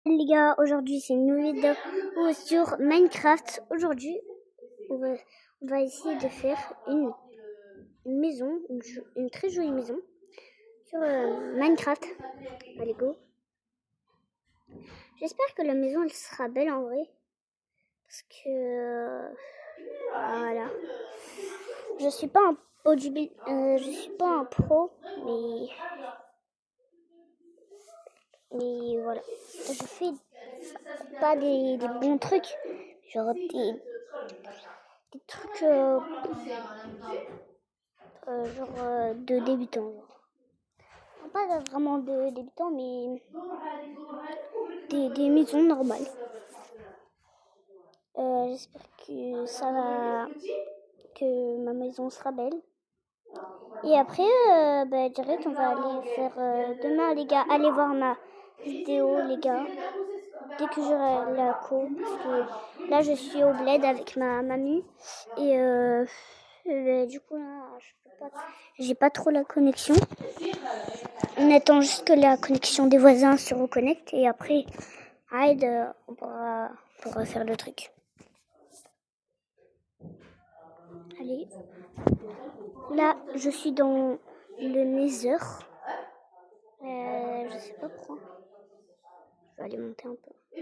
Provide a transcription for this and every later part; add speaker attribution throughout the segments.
Speaker 1: Les gars, aujourd'hui c'est une nouvelle vidéo sur Minecraft. Aujourd'hui, on va essayer de faire une maison, une très jolie maison sur Minecraft. Allez go. J'espère que la maison elle sera belle en vrai, parce que voilà. Je suis pas un pro, mais voilà. Je fais pas des bons trucs, genre des trucs de débutants. Pas vraiment de débutants, mais des maisons normales. J'espère que ma maison sera belle. Et après, direct, on va aller faire demain, les gars. Allez voir ma vidéo, les gars. Dès que j'aurai la co, parce que là, je suis au bled avec ma mamie. Et du coup, là, j'ai pas trop la connexion. On attend juste que la connexion des voisins se reconnecte. Et après, on pourra faire le truc. Allez. Là, je suis dans le Nether. Je sais pas pourquoi. Je vais aller monter un peu. Il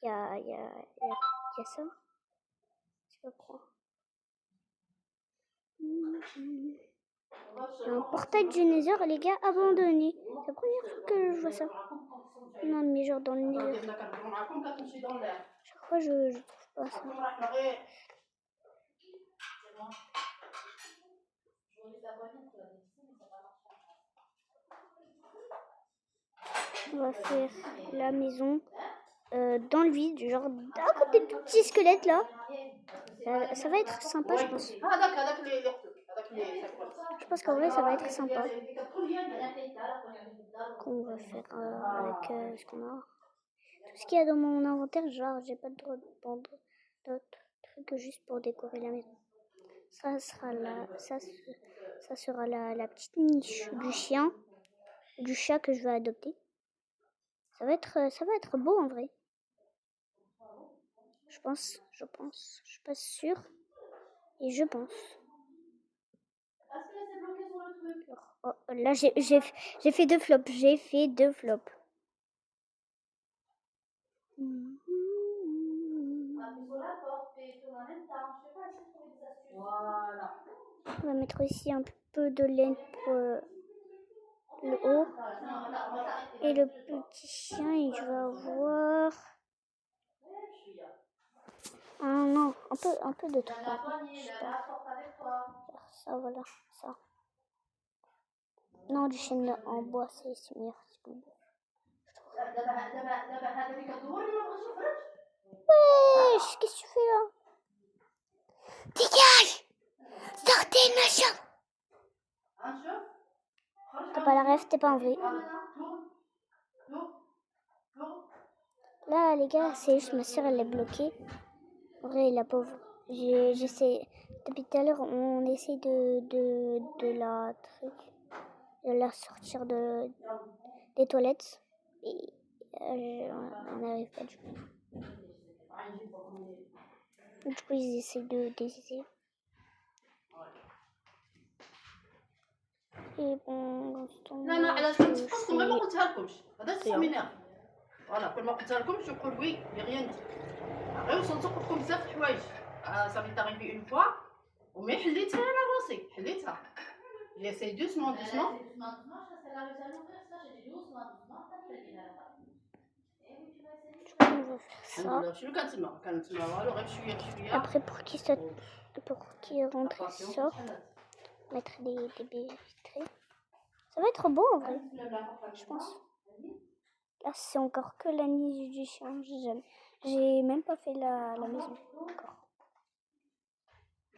Speaker 1: y a ça. Je sais pas pourquoi. Il y a un portail du Nether, les gars, abandonné. C'est la première fois que je vois ça. Non, mais genre dans le Nether. Chaque fois, je trouve pas ça. On va faire la maison dans le vide, genre à côté de petits squelettes là. Ça va être sympa, je pense. Je pense qu'en vrai, ça va être sympa. Qu'on va faire avec ce qu'on a. Tout ce qu'il y a dans mon inventaire, genre, j'ai pas le droit de prendre d'autres trucs juste pour décorer la maison. Ça sera la petite niche du chat que je vais adopter. Ça va être beau en vrai. Je pense. Je suis pas sûre. Et je pense. Oh, là, j'ai fait 2 flops. On va mettre aussi un peu de laine pour le haut. Et le petit chien, il va avoir... Ah non, un peu de trucs. Ça, voilà, ça. Non, du chêne en bois, c'est meilleur. Wesh, qu'est-ce que tu fais là? Dégage! Sortez de ma chambre! T'as pas la rêve, t'es pas en vrai. Là, les gars, c'est juste ma soeur, elle est bloquée. En vrai, la pauvre. J'essaie. Depuis tout à l'heure, on essaie de la sortir des toilettes. Et on n'arrive pas du coup. Du coup, ils essaient d'essayer. Et bon, dans ce temps-là,
Speaker 2: انا تفكركم غير ما قلتها لكمش هذا السيمينار فوالا كل ما قلتها لكمش يقول وي مي ريان دي غير وصلت قلت لكم بزاف د الحوايج صافي تاريفي اون فوا ومي حليتها على راسي حليتها جيساي دوسمون شنو كنتسمع والو غير بشويه بشويه.
Speaker 1: Après, pour qu'il rentre, il sort. Mettre des baies vitrées. Ça va être beau en vrai, je pense. Là, c'est encore que la niche du chien. J'ai même pas fait la maison encore.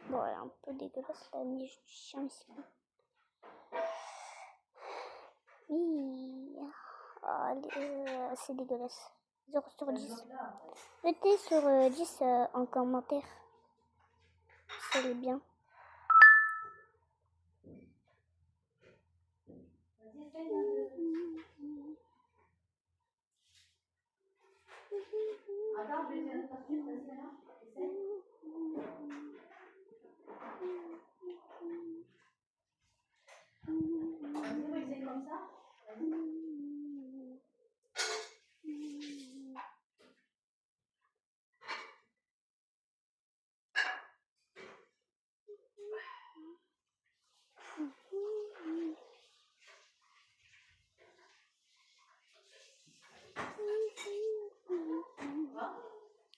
Speaker 1: Bon, elle est un peu dégueulasse la niche du chien ici. Oui. C'est dégueulasse. 0 sur 10. Mettez sur 10 en commentaire. C'est bien.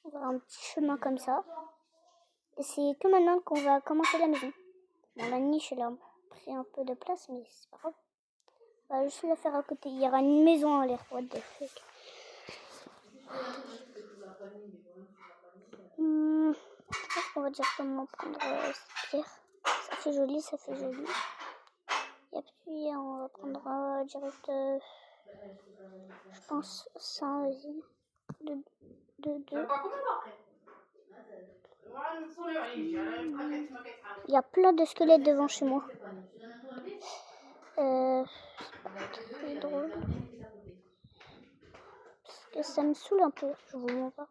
Speaker 1: On va un petit chemin comme ça. Et c'est que maintenant qu'on va commencer la maison. Bon, la niche, elle a pris un peu de place, mais c'est pas grave. On va juste la faire à côté. Il y aura une maison en l'air. What the fuck. Je pense qu'on va directement prendre cette pierre. Ça fait joli, ça fait joli. Et puis on va prendre direct, je pense, ça, vas-y. Deux. Il y a plein de squelettes devant chez moi. C'est drôle. Parce que ça me saoule un peu, je vous mens pas.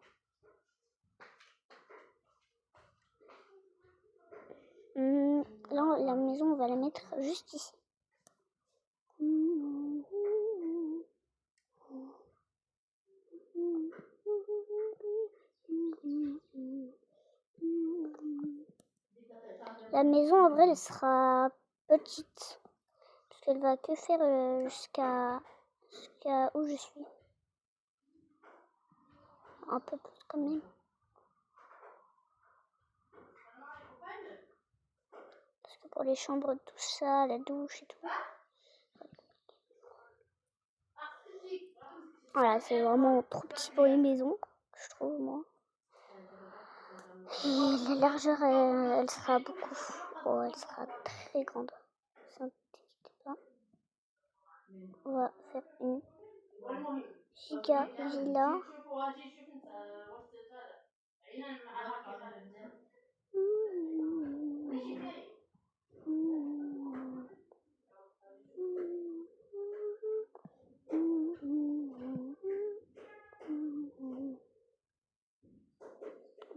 Speaker 1: Là, la maison, on va la mettre juste ici. La maison, en vrai, elle sera petite. Parce qu'elle va que faire jusqu'à où je suis. Un peu plus quand même. Parce que pour les chambres, tout ça, la douche et tout. Voilà, c'est vraiment trop petit pour une maison, je trouve, moi. Et la largeur, elle sera beaucoup. Oh, elle sera très grande. Ne t'inquiète pas. On va faire une giga villa.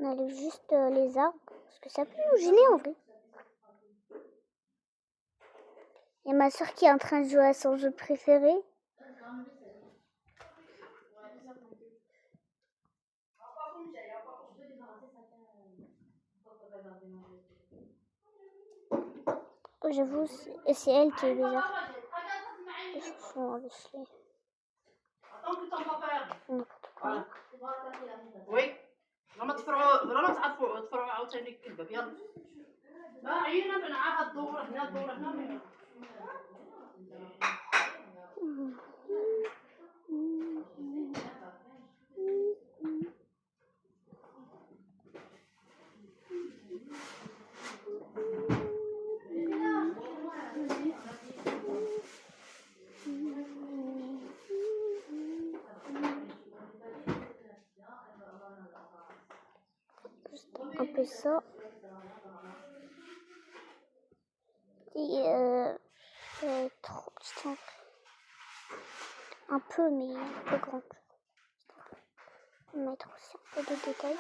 Speaker 1: On enlève juste les arbres, parce que ça peut nous gêner en vrai. Il y a ma soeur qui est en train de jouer à son jeu préféré. J'avoue, c'est elle qui est bizarre. Les chaussons, laisse-les. N'importe quoi.
Speaker 2: Oui. ما تفرعوا عاوتاني الكذب يلا ما عينا بنعاها الدور هنا الدور هنا
Speaker 1: Un peu ça. Et trop petit en vrai. Un peu, mais un peu grande. On va mettre aussi un peu de détails.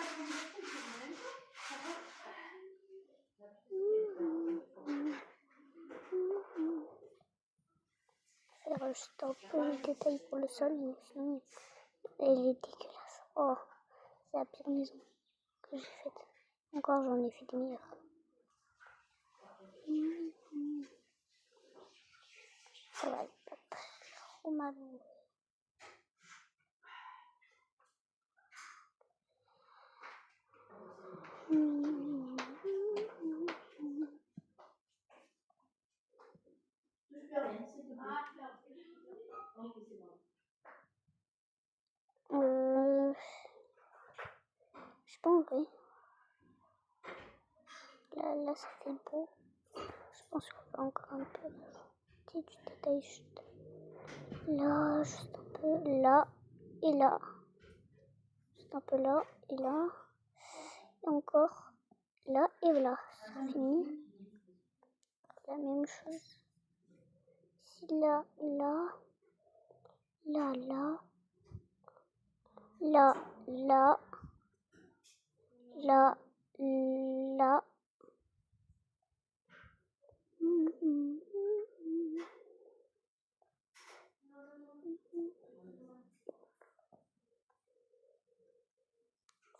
Speaker 1: Faire juste un peu de détails pour le sol, mais sinon elle est dégueulasse. Oh, c'est la pire maison que j'ai faite. Encore j'en ai fait des meilleures. Ça va être pas trop mal. Je pense que là ça fait beau. Je pense qu'on va encore un peu du détail juste là, juste un peu là et là. un peu là et là. Et encore là et voilà. C'est fini. La même chose. Ici, là, là. Là, là. Là, là. Là, là.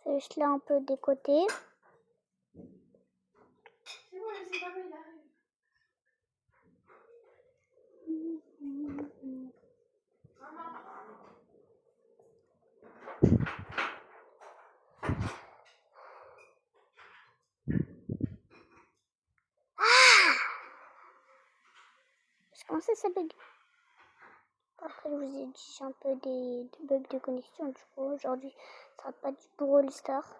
Speaker 1: C'est juste là un peu des côtés. Je pensais que ça bug. Après, je vous ai dit, j'ai un peu des bugs de connexion. Du coup, aujourd'hui, ça sera pas du Brawl Stars.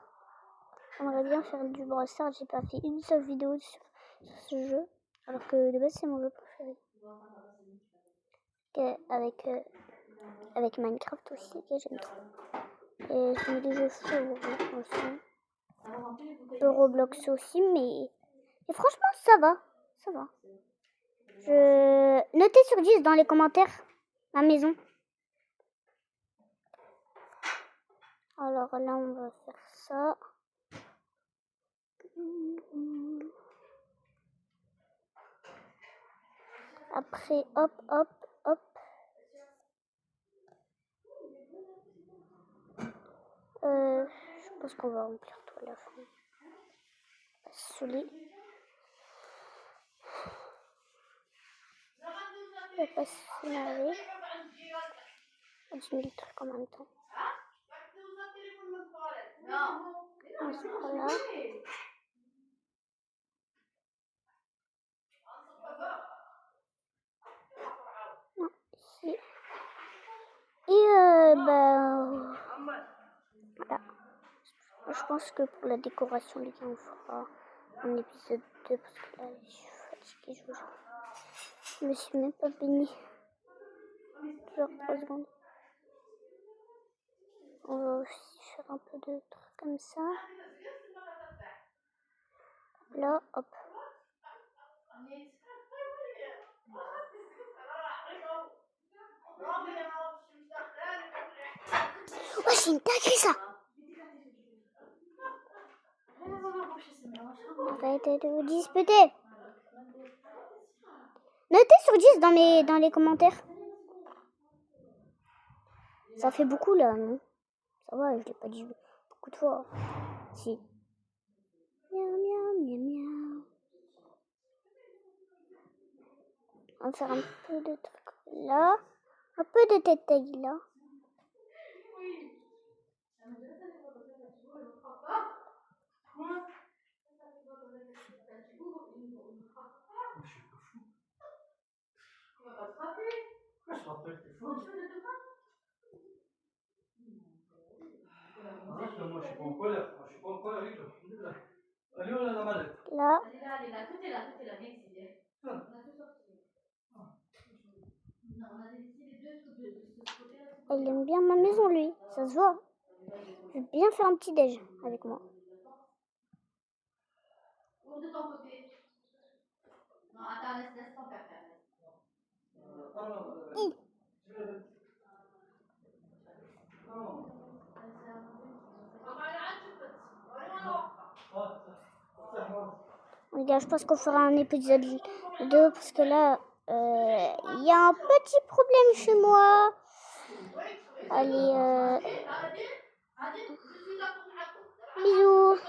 Speaker 1: J'aimerais bien faire du Brawl Stars. J'ai pas fait une seule vidéo sur ce jeu. Alors que de base, c'est mon jeu préféré. Avec Minecraft aussi, que j'aime trop. Et je mets des jeux favoris aussi. Roblox aussi, mais franchement, ça va. Ça va. Notez sur 10 dans les commentaires ma maison. Alors là, on va faire ça. Après, hop, hop, hop. Je pense qu'on va remplir tout la fin. On va se saouler. On va pas s'énerver. 10 000 trucs en même temps. On se prend là. Non, ici. Et voilà. Je pense que pour la décoration, les gars, on fera un épisode 2 parce que là, je suis fatiguée. Je me suis même pas baignée. Genre 3 secondes. On va aussi faire un peu de trucs comme ça. Là, hop. Ouais, c'est une dinguerie ça. Arrêtez de vous disputer. Notez sur 10 dans les commentaires. Ça fait beaucoup là, non? Ça va, je l'ai pas dit beaucoup de fois. Si. Miaou, miaou, miaou, miaou. On va faire un peu de trucs là. Un peu de détails là.
Speaker 3: Moi, je suis pas en colère. Moi, je suis pas en colère du tout. Allez, on a la mallette.
Speaker 1: Là.
Speaker 2: Tout est là, mec, c'est bien. On a tout sorti. On a laissé les deux trucs de ce côté-là.
Speaker 1: Il aime bien ma maison, lui. Ça se voit. Je vais bien faire un petit déj avec moi.
Speaker 2: Ouvre de ton côté. Non, attends, laisse ton père faire.
Speaker 1: Les gars, je pense qu'on fera un épisode 2 parce que là, il y a un petit problème chez moi. Allez, bisous.